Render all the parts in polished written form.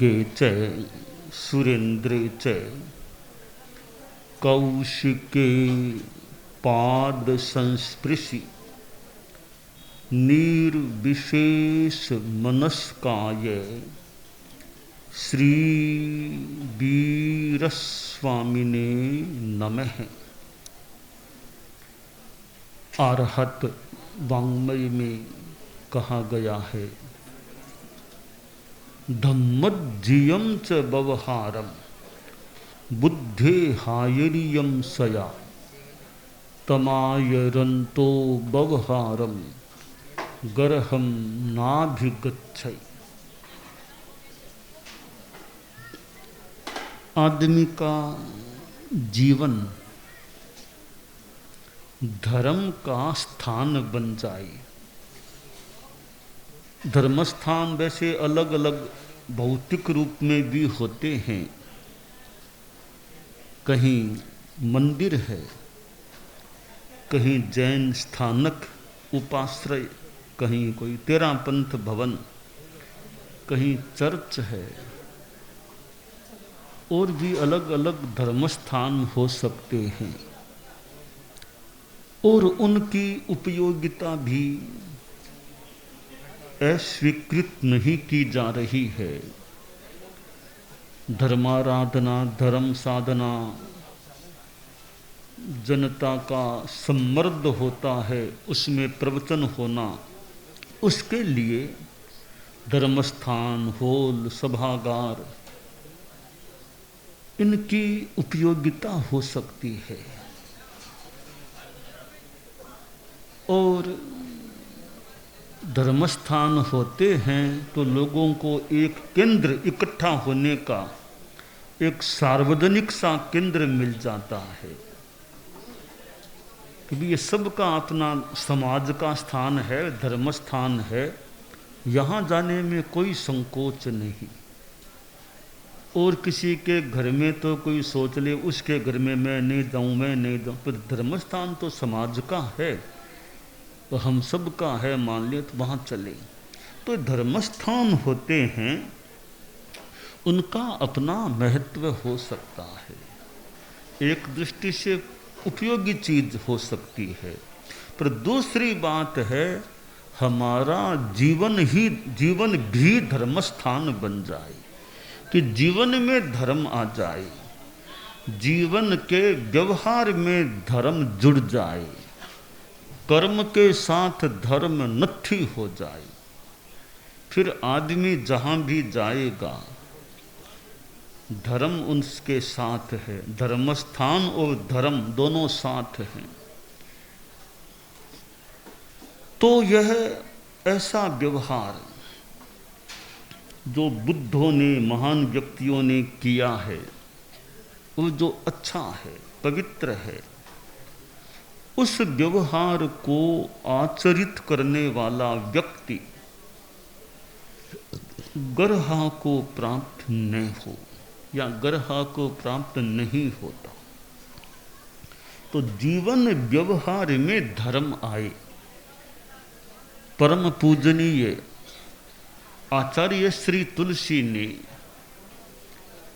खड्गे च सुरेन्द्रे च कौशिके पाद संस्पृशि निर्विशेष मनस्काय श्री वीरस्वामिने नमः। आरहत वाङ्मय में कहा गया है, धम्मज्जियं च व्यवहारम बुद्धे हायरियम सया तमायरंतो व्यवहारम गरहम नाभिगच्छै। आदमी का जीवन धर्म का स्थान बन जाए। धर्म स्थान वैसे अलग अलग भौतिक रूप में भी होते हैं। कहीं मंदिर है, कहीं जैन स्थानक उपाश्रय, कहीं कोई तेरापंथ भवन, कहीं चर्च है, और भी अलग अलग धर्म स्थान हो सकते हैं। और उनकी उपयोगिता भी अस्वीकृत नहीं की जा रही है। धर्माराधना, धर्म साधना, जनता का सम्मर्द होता है, उसमें प्रवचन होना, उसके लिए धर्मस्थान, हॉल, सभागार, इनकी उपयोगिता हो सकती है। और धर्मस्थान होते हैं तो लोगों को एक केंद्र इकट्ठा होने का, एक सार्वजनिक सा केंद्र मिल जाता है कि ये सबका अपना समाज का स्थान है, धर्म स्थान है, यहाँ जाने में कोई संकोच नहीं। और किसी के घर में तो कोई सोच ले उसके घर में मैं नहीं जाऊँ, मैं नहीं जाऊँ, पर धर्म स्थान तो समाज का है, तो हम सब का है, मान लिया तो वहाँ चले। तो धर्मस्थान होते हैं, उनका अपना महत्व हो सकता है, एक दृष्टि से उपयोगी चीज हो सकती है। पर दूसरी बात है, हमारा जीवन भी धर्मस्थान बन जाए, कि जीवन में धर्म आ जाए, जीवन के व्यवहार में धर्म जुड़ जाए, कर्म के साथ धर्म नत्थी हो जाए। फिर आदमी जहाँ भी जाएगा धर्म उनके साथ है, धर्मस्थान और धर्म दोनों साथ हैं। तो यह ऐसा व्यवहार जो बुद्धों ने, महान व्यक्तियों ने किया है, वो जो अच्छा है, पवित्र है, उस व्यवहार को आचरित करने वाला व्यक्ति गर्हा को प्राप्त न हो या गर्हा को प्राप्त नहीं होता। तो जीवन व्यवहार में धर्म आए। परम पूजनीय आचार्य श्री तुलसी ने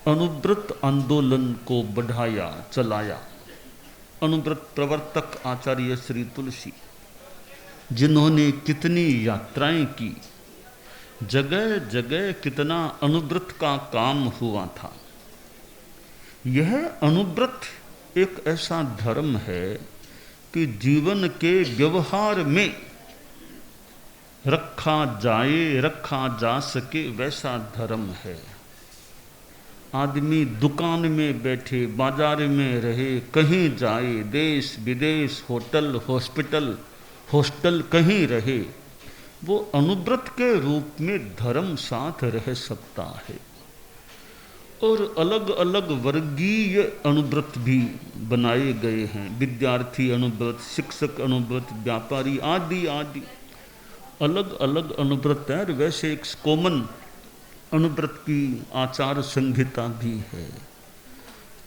अनुव्रत आंदोलन को बढ़ाया, चलाया। अनुव्रत प्रवर्तक आचार्य श्री तुलसी, जिन्होंने कितनी यात्राएं की, जगह जगह कितना अनुव्रत का काम हुआ था। यह अनुव्रत एक ऐसा धर्म है कि जीवन के व्यवहार में रखा जाए, रखा जा सके, वैसा धर्म है। आदमी दुकान में बैठे, बाजार में रहे, कहीं जाए, देश विदेश, होटल हॉस्टल कहीं रहे, वो अनुव्रत के रूप में धर्म साथ रह सकता है। और अलग अलग वर्गीय अनुव्रत भी बनाए गए हैं, विद्यार्थी अनुव्रत, शिक्षक अनुव्रत, व्यापारी आदि आदि अलग अलग अनुव्रत है। वैसे एक कॉमन अनुव्रत की आचार संहिता भी है।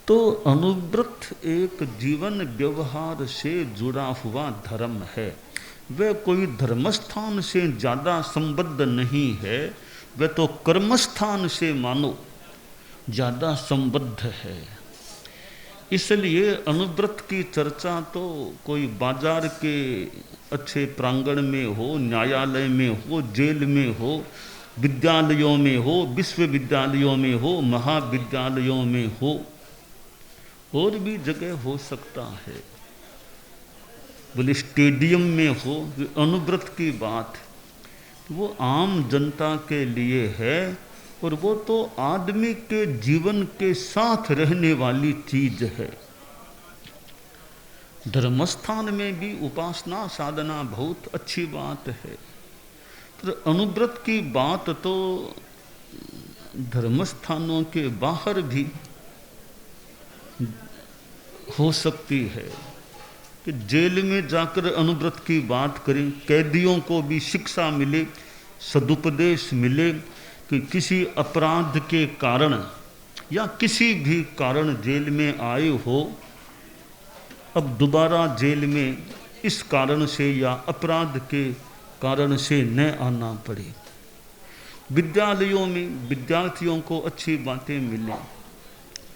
तो अनुव्रत एक जीवन व्यवहार से जुड़ा हुआ धर्म है। वह कोई धर्मस्थान से ज़्यादा संबद्ध नहीं है। वह तो कर्मस्थान से मानो ज़्यादा संबद्ध है। इसलिए अनुव्रत की चर्चा तो कोई बाजार के अच्छे प्रांगण में हो, न्यायालय में हो, जेल में हो, विद्यालयों में हो, विश्वविद्यालयों में हो, महाविद्यालयों में हो, और भी जगह हो सकता है, बोले स्टेडियम में हो। अनुव्रत की बात वो आम जनता के लिए है, और वो तो आदमी के जीवन के साथ रहने वाली चीज है। धर्मस्थान में भी उपासना साधना बहुत अच्छी बात है, तो अनुव्रत की बात तो धर्मस्थानों के बाहर भी हो सकती है कि जेल में जाकर अनुव्रत की बात करें, कैदियों को भी शिक्षा मिले, सदुपदेश मिले कि किसी अपराध के कारण या किसी भी कारण जेल में आए हो, अब दोबारा जेल में इस कारण से या अपराध के कारण से न आना पड़े। विद्यालयों में विद्यार्थियों को अच्छी बातें मिले,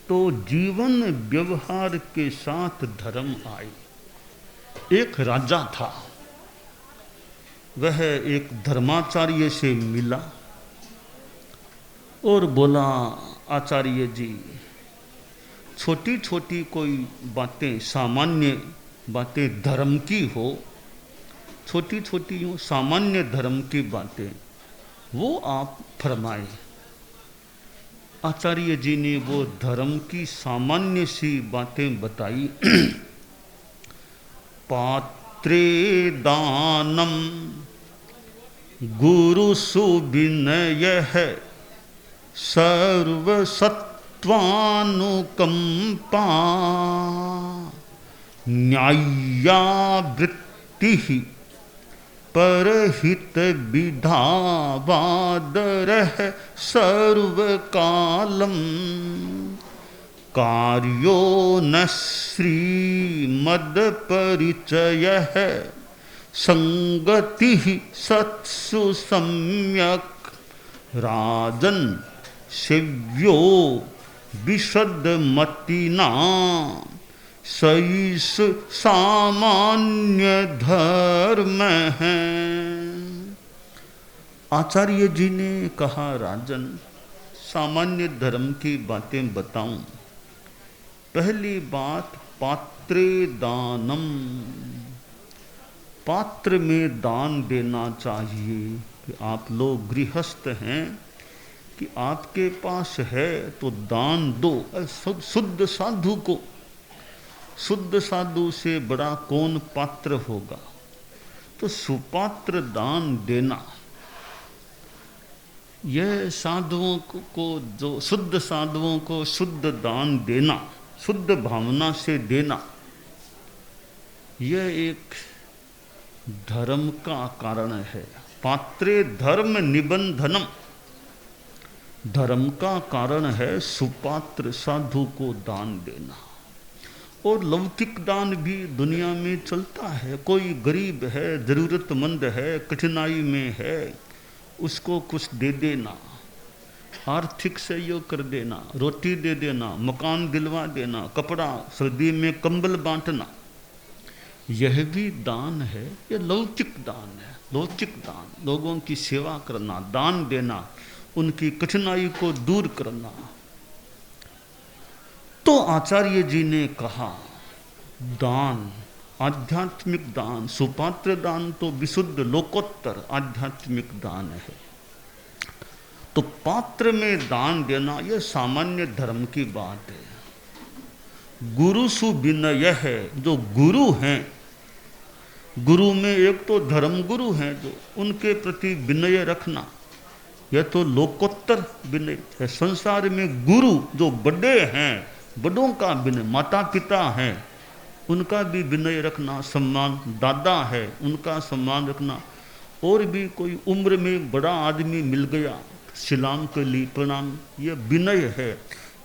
तो जीवन व्यवहार के साथ धर्म आए। एक राजा था, वह एक धर्माचार्य से मिला और बोला, आचार्य जी, छोटी छोटी कोई बातें, सामान्य बातें धर्म की हो, छोटी छोटी यूँ सामान्य धर्म की बातें, वो आप फरमाए। आचार्य जी ने वो धर्म की सामान्य सी बातें बताई। पात्रे दानम गुरु सुविनयः सर्वसत्त्वानुकंपा न्याय्यावृत्तिः परहित विधावादरः सर्वकालम् कार्यो न श्रीमद्परिचयः संगतिः सत्सु सम्यक् राजन् सेव्यो विशद्मतिना सईस सामान्य धर्म है। आचार्य जी ने कहा, राजन, सामान्य धर्म की बातें बताऊं। पहली बात, पात्रे दानम, पात्र में दान देना चाहिए। कि आप लोग गृहस्थ हैं, कि आपके पास है तो दान दो। शुद्ध साधु को, शुद्ध साधु से बड़ा कौन पात्र होगा, तो सुपात्र दान देना। यह साधुओं को, जो शुद्ध साधुओं को शुद्ध दान देना, शुद्ध भावना से देना, यह एक धर्म का कारण है। पात्रे धर्म निबंधनम, धर्म का कारण है सुपात्र साधु को दान देना। और लौकिक दान भी दुनिया में चलता है। कोई गरीब है, जरूरतमंद है, कठिनाई में है, उसको कुछ दे देना, आर्थिक सहयोग कर देना, रोटी दे देना, मकान दिलवा देना, कपड़ा, सर्दी में कंबल बांटना, यह भी दान है। यह लौकिक दान है। लौकिक दान, लोगों की सेवा करना, दान देना, उनकी कठिनाई को दूर करना। तो आचार्य जी ने कहा, दान, आध्यात्मिक दान, सुपात्र दान तो विशुद्ध लोकोत्तर आध्यात्मिक दान है। तो पात्र में दान देना यह सामान्य धर्म की बात है। गुरु सुविनय है, जो गुरु हैं, गुरु में एक तो धर्म गुरु हैं, जो उनके प्रति विनय रखना, यह तो लोकोत्तर विनय है। संसार में गुरु जो बड़े हैं, बड़ों का विनय, माता पिता हैं, उनका भी विनय रखना, सम्मान, दादा है उनका सम्मान रखना। और भी कोई उम्र में बड़ा आदमी मिल गया, सलाम के लिए प्रणाम, यह विनय है।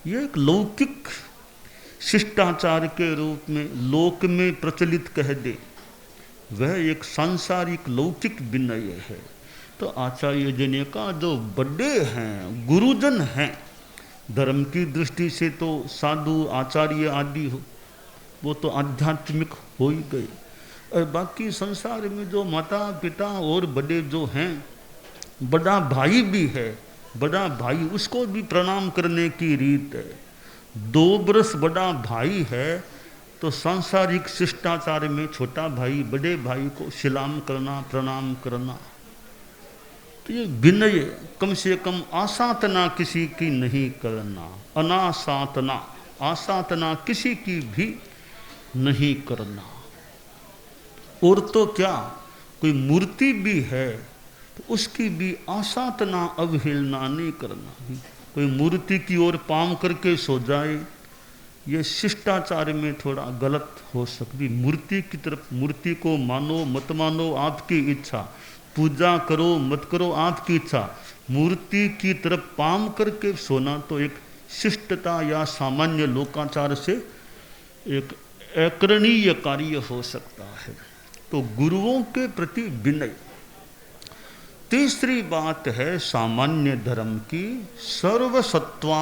यह एक लौकिक शिष्टाचार के रूप में लोक में प्रचलित कह दे, वह एक सांसारिक लौकिक विनय है। तो आचार्य जी ने कहा जो बड़े हैं, गुरुजन हैं, धर्म की दृष्टि से तो साधु आचार्य आदि हो, वो तो आध्यात्मिक हो ही गए, और बाकी संसार में जो माता पिता और बड़े जो हैं, बड़ा भाई भी है, बड़ा भाई उसको भी प्रणाम करने की रीत है। 2 बरस बड़ा भाई है तो सांसारिक शिष्टाचार में छोटा भाई बड़े भाई को सलाम करना, प्रणाम करना, तो ये विनय, कम से कम आसातना किसी की नहीं करना, अनासातना, आसातना किसी की भी नहीं करना। और तो क्या, कोई मूर्ति भी है तो उसकी भी आसातना, अवहेलना नहीं करना। कोई मूर्ति की ओर पाँव करके सो जाए, ये शिष्टाचार में थोड़ा गलत हो सकती। मूर्ति की तरफ, मूर्ति को मानो मत मानो आपकी इच्छा, पूजा करो मत करो आपकी इच्छा, मूर्ति की तरफ पाँव करके सोना तो एक शिष्टता या सामान्य लोकाचार से एक अकरणीय कार्य हो सकता है। तो गुरुओं के प्रति विनय। तीसरी बात है सामान्य धर्म की सर्वसत्वानुकंपा,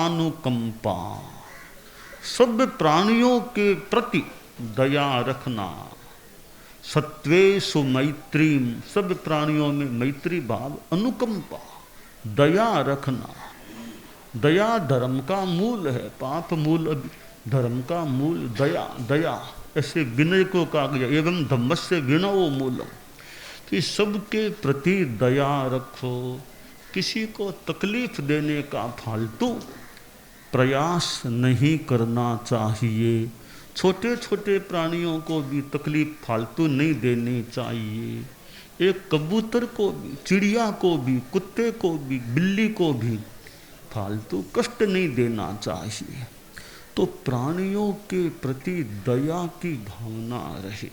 सब प्राणियों के प्रति दया रखना। सत्वेषु मैत्री, सब प्राणियों में मैत्री भाव, अनुकंपा, दया रखना। दया धर्म का मूल है, पाप मूल धर्म का मूल दया। दया ऐसे विनय को कहा गया, एवं धम्मस्य विनयो मूलम, कि सबके प्रति दया रखो। किसी को तकलीफ देने का फालतू प्रयास नहीं करना चाहिए। छोटे छोटे प्राणियों को भी तकलीफ फालतू नहीं देनी चाहिए। एक कबूतर को भी, चिड़िया को भी, कुत्ते को भी, बिल्ली को भी फालतू कष्ट नहीं देना चाहिए। तो प्राणियों के प्रति दया की भावना रहे।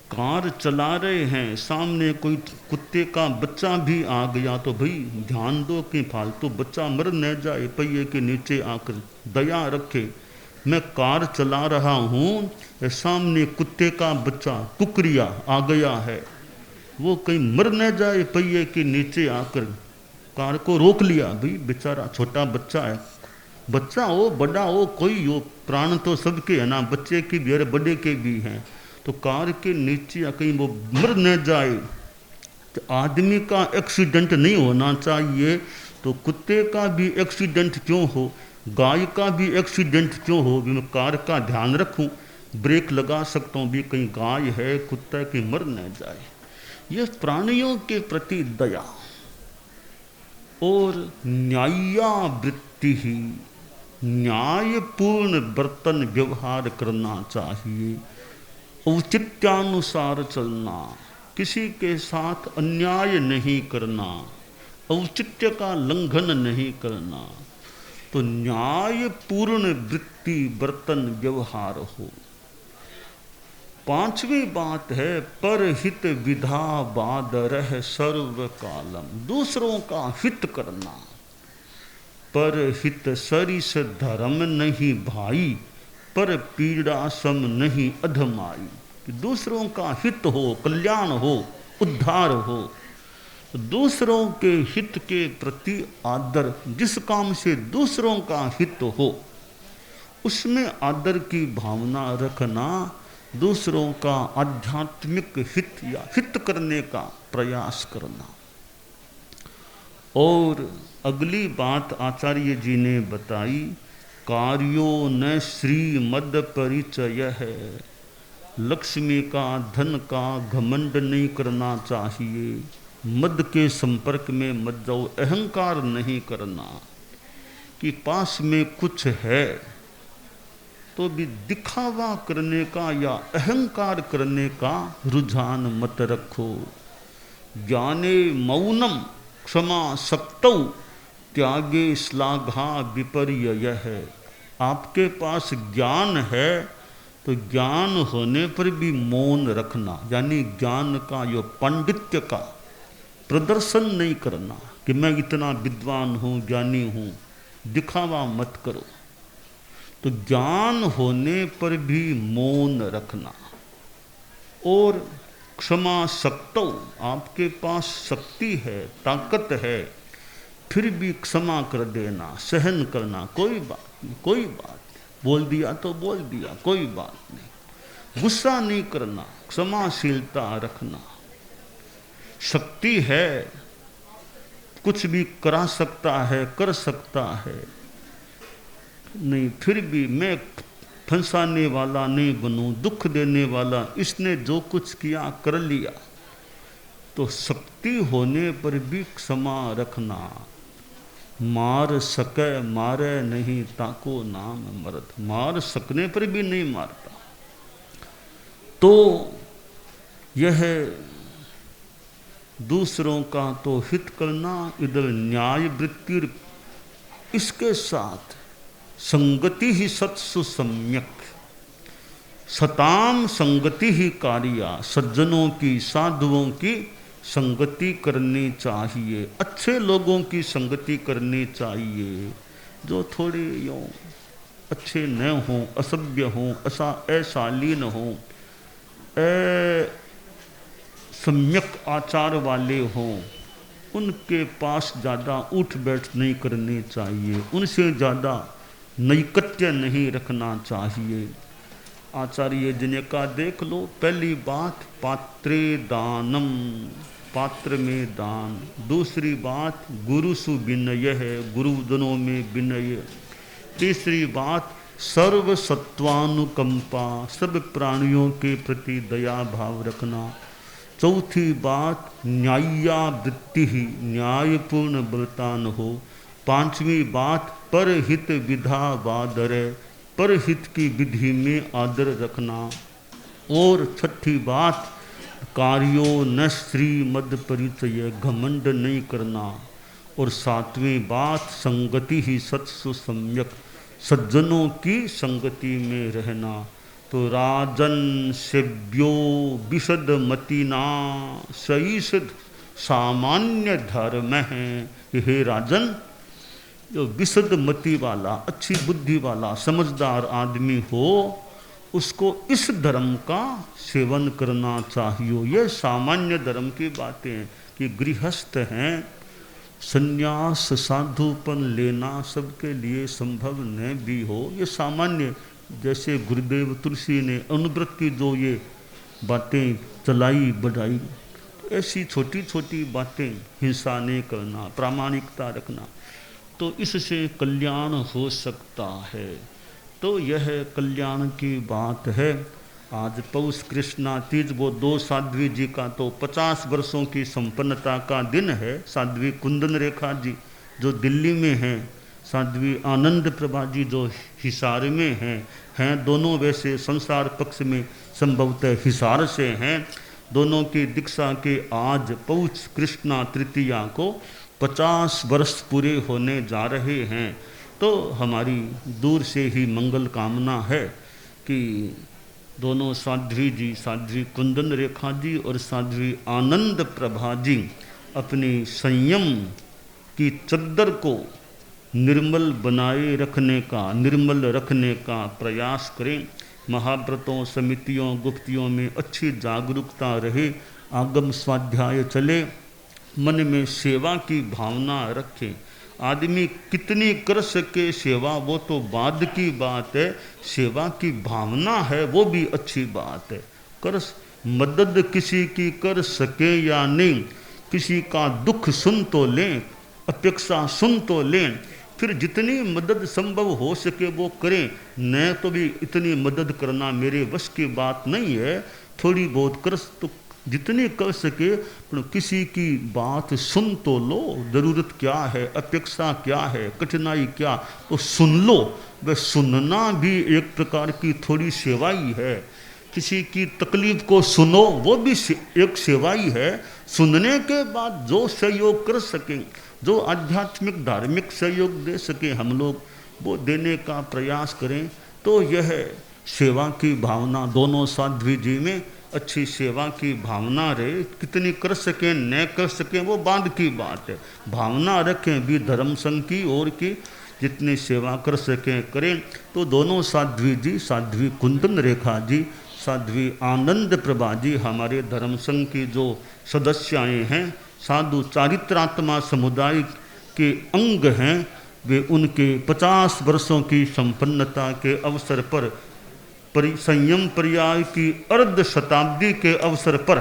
कार चला रहे हैं, सामने कोई कुत्ते का बच्चा भी आ गया तो भाई ध्यान दो कि फालतू बच्चा मर न जाए, पहिए के नीचे आकर दया रखे। मैं कार चला रहा हूँ, सामने कुत्ते का बच्चा कुकरिया आ गया है, वो कहीं मर न जाए, पहिए के नीचे आकर कार को रोक लिया। भाई बेचारा छोटा बच्चा है, बच्चा हो बड़ा हो कोई हो, प्राण तो सबके है ना, बच्चे की भी और बड़े के भी हैं। तो कार के नीचे कहीं वो मर न जाए। तो आदमी का एक्सीडेंट नहीं होना चाहिए, तो कुत्ते का भी एक्सीडेंट क्यों हो, गाय का भी एक्सीडेंट क्यों हो। भी मैं कार का ध्यान रखूं, ब्रेक लगा सकता हूँ भी कहीं गाय है कुत्ता की मर न जाए। ये प्राणियों के प्रति दया। और न्याय्यावृत्ति ही, न्यायपूर्ण बर्तन व्यवहार करना चाहिए, औचित्यानुसार चलना, किसी के साथ अन्याय नहीं करना, औचित्य का लंघन नहीं करना। तो न्यायपूर्ण वृत्ति बर्तन व्यवहार हो। 5वीं बात है परहित विधा बादरह सर्व कालम, दूसरों का हित करना। परहित सरिस धर्म नहीं भाई, पर पीड़ा सम नहीं अधमाई। कि दूसरों का हित हो, कल्याण हो, उद्धार हो। दूसरों के हित के प्रति आदर, जिस काम से दूसरों का हित हो उसमें आदर की भावना रखना, दूसरों का आध्यात्मिक हित या हित करने का प्रयास करना। और अगली बात आचार्य जी ने बताई, कार्यो न श्रीमद परिचय है। लक्ष्मी का, धन का घमंड नहीं करना चाहिए। मद के संपर्क में मत जाओ, अहंकार नहीं करना कि पास में कुछ है तो भी दिखावा करने का या अहंकार करने का रुझान मत रखो। ज्ञाने मौनम क्षमा सप्तौ, त्यागे श्लाघा विपर्यय है। आपके पास ज्ञान है तो ज्ञान होने पर भी मौन रखना, यानी ज्ञान का यो पांडित्य का प्रदर्शन नहीं करना कि मैं इतना विद्वान हूँ, ज्ञानी हूँ, दिखावा मत करो। तो ज्ञान होने पर भी मौन रखना। और क्षमा शक्तो, आपके पास शक्ति है, ताकत है, फिर भी क्षमा कर देना, सहन करना, कोई बात नहीं, कोई बात नहीं, बोल दिया तो बोल दिया, कोई बात नहीं, गुस्सा नहीं करना, क्षमाशीलता रखना। शक्ति है, कुछ भी करा सकता है, कर सकता है, नहीं फिर भी मैं फंसाने वाला नहीं बनूं, दुख देने वाला, इसने जो कुछ किया कर लिया। तो शक्ति होने पर भी क्षमा रखना। मार सके मारे नहीं ताको नाम मरत, मार सकने पर भी नहीं मारता। तो यह दूसरों का तो हित करना, इधर न्याय वृत्ति, इसके साथ संगति ही सत्सु सम्यक, सताम संगति ही कारिया, सज्जनों की साधुओं की संगति करनी चाहिए, अच्छे लोगों की संगति करनी चाहिए, जो थोड़े यूँ अच्छे न हों, असभ्य हों, अशालीन हों, सम्यक आचार वाले हों, उनके पास ज़्यादा उठ बैठ नहीं करनी चाहिए, उनसे ज़्यादा नैकट्य नहीं रखना चाहिए। आचार्य जी ने कहा देख लो, पहली बात पात्रे दानम, पात्र में दान, दूसरी बात गुरुसु विनय है, गुरुजनों में विनय, तीसरी बात सर्व सत्वानुकंपा, सब प्राणियों के प्रति दया भाव रखना, चौथी बात न्याय्या वृत्ति ही, न्यायपूर्ण बर्तान हो, पांचवी बात परहित विधा वादरे, परहित की विधि में आदर रखना, और छठी बात कार्यो न श्री मद परिचय, घमंड नहीं करना, और सातवीं बात संगति ही सत्सु सम्यक, सज्जनों की संगति में रहना। तो राजन सेव्यो विशद मतिना सईसद सामान्य धर्म है। हे राजन, जो विशद मति वाला, अच्छी बुद्धि वाला, समझदार आदमी हो, उसको इस धर्म का सेवन करना चाहिए। ये सामान्य धर्म की बातें हैं कि गृहस्थ हैं, संन्यास साधुपन लेना सबके लिए संभव न भी हो, ये सामान्य, जैसे गुरुदेव तुलसी ने अनुव्रत की जो ये बातें चलाई बढ़ाई, ऐसी छोटी छोटी बातें, हिंसा नहीं करना, प्रामाणिकता रखना, तो इससे कल्याण हो सकता है। तो यह कल्याण की बात है। आज पौष कृष्णा तीज, वो दो साध्वी जी का तो 50 वर्षों की संपन्नता का दिन है। साध्वी कुंदन रेखा जी जो दिल्ली में हैं, साध्वी आनंद प्रभा जी जो हिसार में हैं दोनों वैसे संसार पक्ष में संभवतः हिसार से हैं। दोनों की दीक्षा के आज पौष कृष्णा तृतीया को 50 वर्ष पूरे होने जा रहे हैं। तो हमारी दूर से ही मंगल कामना है कि दोनों साध्वी जी, साध्वी कुंदन रेखा जी और साध्वी आनंद प्रभा जी अपनी संयम की चद्दर को निर्मल बनाए रखने का, निर्मल रखने का प्रयास करें। महाव्रतों, समितियों, गुप्तियों में अच्छी जागरूकता रहे, आगम स्वाध्याय चले, मन में सेवा की भावना रखें। आदमी कितनी कर सके सेवा वो तो बाद की बात है, सेवा की भावना है वो भी अच्छी बात है। कर मदद किसी की कर सके या नहीं, किसी का दुख सुन तो लें, अपेक्षा सुन तो लें, फिर जितनी मदद संभव हो सके वो करें। न तो भी इतनी मदद करना मेरे वश की बात नहीं है, थोड़ी बहुत कर तो जितनी कर सके, पर किसी की बात सुन तो लो, ज़रूरत क्या है, अपेक्षा क्या है, कठिनाई क्या, तो सुन लो। वह सुनना भी एक प्रकार की थोड़ी सेवा ही है। किसी की तकलीफ को सुनो, वो भी एक सेवा ही है। सुनने के बाद जो सहयोग कर सकें, जो आध्यात्मिक धार्मिक सहयोग दे सके हम लोग, वो देने का प्रयास करें। तो यह सेवा की भावना दोनों साध्वी जी में अच्छी सेवा की भावना रहे। कितनी कर सकें न कर सकें वो बाद की बात है, भावना रखें भी धर्म संघ की और की, जितनी सेवा कर सकें करें। तो दोनों साध्वी जी, साध्वी कुंदन रेखा जी, साध्वी आनंद प्रभा जी हमारे धर्म संघ की जो सदस्याएँ हैं, साधु चारित्रात्मा समुदाय के अंग हैं, वे उनके 50 वर्षों की संपन्नता के अवसर पर संयम पर्याय की अर्ध शताब्दी के अवसर पर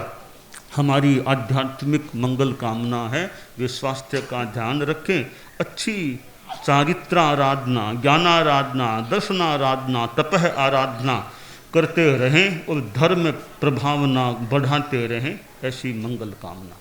हमारी आध्यात्मिक मंगल कामना है। वे स्वास्थ्य का ध्यान रखें, अच्छी चारित्राराधना, ज्ञानाराधना, दर्शनाराधना, तपह आराधना करते रहें और धर्म प्रभावना बढ़ाते रहें, ऐसी मंगल कामना।